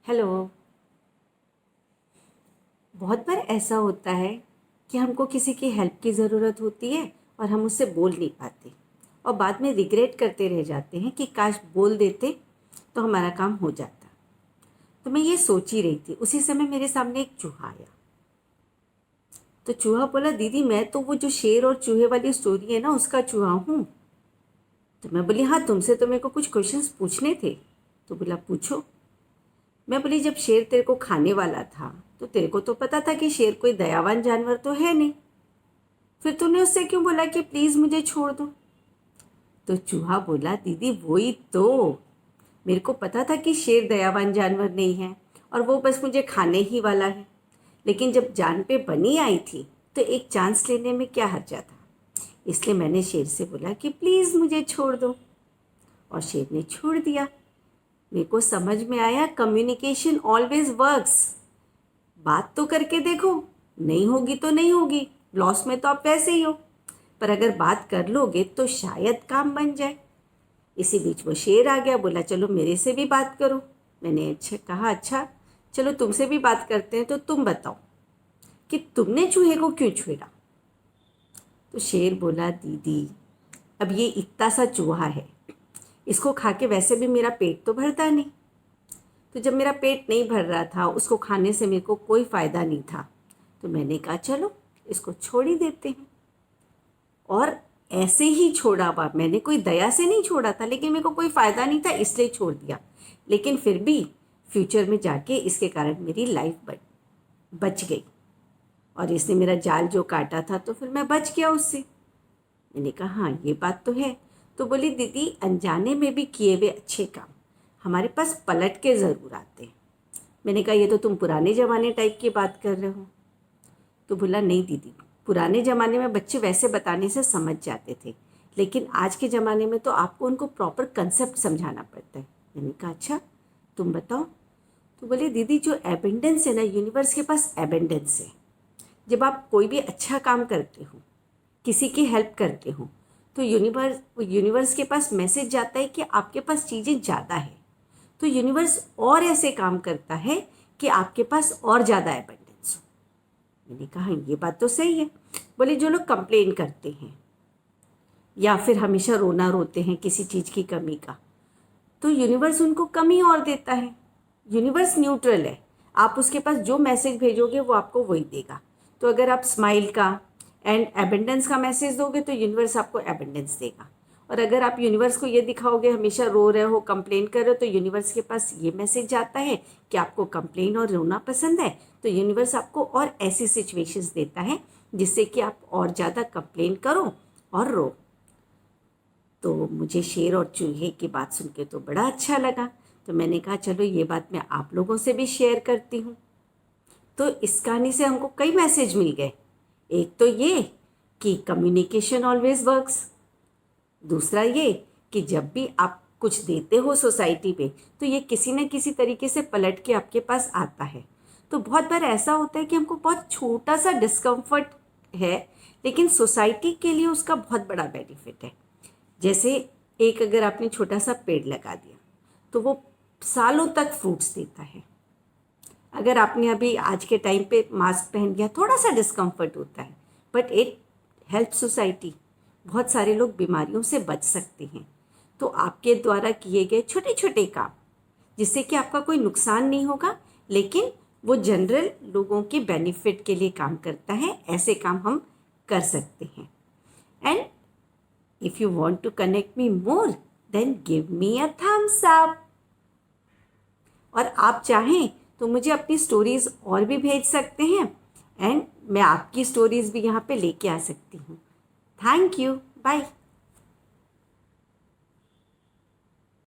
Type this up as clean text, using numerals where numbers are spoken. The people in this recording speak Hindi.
हेलो। बहुत बार ऐसा होता है कि हमको किसी की हेल्प की ज़रूरत होती है और हम उससे बोल नहीं पाते और बाद में रिग्रेट करते रह जाते हैं कि काश बोल देते तो हमारा काम हो जाता। तो मैं ये सोच ही रही थी, उसी समय मेरे सामने एक चूहा आया। तो चूहा बोला, दीदी मैं तो वो जो शेर और चूहे वाली स्टोरी है ना, उसका चूहा हूँ। तो मैं बोली, हाँ तुमसे तो मेरे को कुछ क्वेश्चंस पूछने थे। तो बोला, पूछो। मैं बोली, जब शेर तेरे को खाने वाला था तो तेरे को तो पता था कि शेर कोई दयावान जानवर तो है नहीं, फिर तूने उससे क्यों बोला कि प्लीज़ मुझे छोड़ दो? तो चूहा बोला, दीदी वही तो, मेरे को पता था कि शेर दयावान जानवर नहीं है और वो बस मुझे खाने ही वाला है, लेकिन जब जान पे बनी आई थी तो एक चांस लेने में क्या हर्जा था। इसलिए मैंने शेर से बोला कि प्लीज़ मुझे छोड़ दो, और शेर ने छोड़ दिया। मेरे को समझ में आया, कम्युनिकेशन ऑलवेज वर्क्स। बात तो करके देखो, नहीं होगी तो नहीं होगी, लॉस में तो आप वैसे ही हो, पर अगर बात कर लोगे तो शायद काम बन जाए। इसी बीच वो शेर आ गया, बोला चलो मेरे से भी बात करो। मैंने अच्छा चलो तुमसे भी बात करते हैं, तो तुम बताओ कि तुमने चूहे को क्यों छुड़ा? तो शेर बोला, दीदी अब ये इतना सा चूहा है, इसको खा के वैसे भी मेरा पेट तो भरता नहीं। तो जब मेरा पेट नहीं भर रहा था, उसको खाने से मेरे को कोई फ़ायदा नहीं था, तो मैंने कहा चलो इसको छोड़ ही देते हैं। और ऐसे ही छोड़ा। हुआ मैंने कोई दया से नहीं छोड़ा था, लेकिन मेरे को कोई फ़ायदा नहीं था इसलिए छोड़ दिया। लेकिन फिर भी फ्यूचर में जाके इसके कारण मेरी लाइफ बच गई, और इसने मेरा जाल जो काटा था तो फिर मैं बच गया उससे। मैंने कहा हाँ ये बात तो है। तो बोली, दीदी अनजाने में भी किए हुए अच्छे काम हमारे पास पलट के ज़रूर आते हैं। मैंने कहा ये तो तुम पुराने ज़माने टाइप की बात कर रहे हो। तो बोला, नहीं दीदी, पुराने ज़माने में बच्चे वैसे बताने से समझ जाते थे, लेकिन आज के ज़माने में तो आपको उनको प्रॉपर कंसेप्ट समझाना पड़ता है। मैंने कहा अच्छा तुम बताओ। तो बोले, दीदी जो एबेंडेंस है ना, यूनिवर्स के पास एबेंडेंस है। जब आप कोई भी अच्छा काम करते हो, किसी की हेल्प करते हो, तो यूनिवर्स के पास मैसेज जाता है कि आपके पास चीज़ें ज़्यादा है। तो यूनिवर्स और ऐसे काम करता है कि आपके पास और ज़्यादा एबंडेंस हो। मैंने कहा ये बात तो सही है। बोले, जो लोग कंप्लेन करते हैं या फिर हमेशा रोना रोते हैं किसी चीज़ की कमी का, तो यूनिवर्स उनको कमी और देता है। यूनिवर्स न्यूट्रल है, आप उसके पास जो मैसेज भेजोगे वो आपको वही देगा। तो अगर आप स्माइल का एंड एबेंडेंस का मैसेज दोगे तो यूनिवर्स आपको एबेंडेंस देगा, और अगर आप यूनिवर्स को ये दिखाओगे हमेशा रो रहे हो, कंप्लेन कर रहे हो, तो यूनिवर्स के पास ये मैसेज जाता है कि आपको कंप्लेन और रोना पसंद है, तो यूनिवर्स आपको और ऐसी सिचुएशंस देता है जिससे कि आप और ज़्यादा कंप्लेन करो और रो। तो मुझे शेर और चूहे की बात सुन के तो बड़ा अच्छा लगा। तो मैंने कहा चलो ये बात मैं आप लोगों से भी शेयर करती हूँ। तो इस कहानी से हमको कई मैसेज मिल गए। एक तो ये कि कम्युनिकेशन ऑलवेज वर्क्स, दूसरा ये कि जब भी आप कुछ देते हो सोसाइटी पे, तो ये किसी न किसी तरीके से पलट के आपके पास आता है। तो बहुत बार ऐसा होता है कि हमको बहुत छोटा सा डिस्कम्फर्ट है, लेकिन सोसाइटी के लिए उसका बहुत बड़ा बेनिफिट है। जैसे एक अगर आपने छोटा सा पेड़ लगा दिया तो वो सालों तक फ्रूट्स देता है। अगर आपने अभी आज के टाइम पे मास्क पहन लिया, थोड़ा सा डिस्कम्फर्ट होता है, बट इट हेल्प सोसाइटी। बहुत सारे लोग बीमारियों से बच सकते हैं। तो आपके द्वारा किए गए छोटे छोटे काम, जिससे कि आपका कोई नुकसान नहीं होगा, लेकिन वो जनरल लोगों के बेनिफिट के लिए काम करता है, ऐसे काम हम कर सकते हैं। And if you want to connect me more, then give me a thumbs up. और आप चाहें तो मुझे अपनी स्टोरीज़ और भी भेज सकते हैं, एंड मैं आपकी स्टोरीज़ भी यहाँ पे लेके आ सकती हूँ। Thank you, bye.